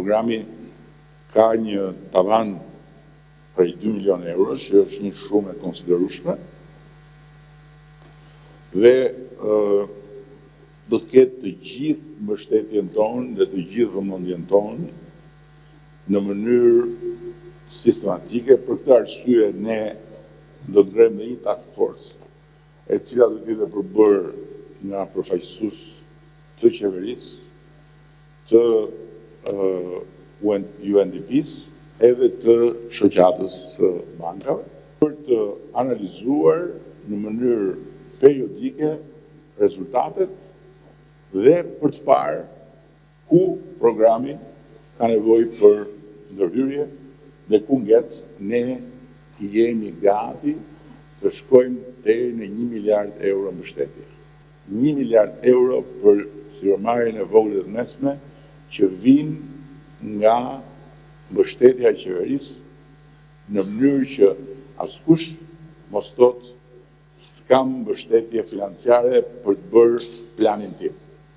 programi ka një tavan prej 2 milion euro, që është një shumë e konsiderueshme, dhe do të ketë të gjithë mbështetjen tonë dhe të gjithë vëmendjen tonë në mënyrë sistematike. Për këtë arsye ne do të ngrem një task force, e cila do të jetë përbërë nga përfaqësues të qeverisë, të UNDP-s, edhe të shoqatës së bankave, për të analizuar në mënyrë periodike rezultatet dhe për të parë ku programi ka nevojë për ndërhyrje dhe ku ngec. Ne jemi gati të shkojmë deri në 1 miliard euro mbështetje. 1 miliard euro për sipërmarrjen e vogël dhe mesme që vijnë nga mbështetja e qeverisë, në mënyrë që askush mos thotë s'kam mbështetje financiare për të bërë planin tim.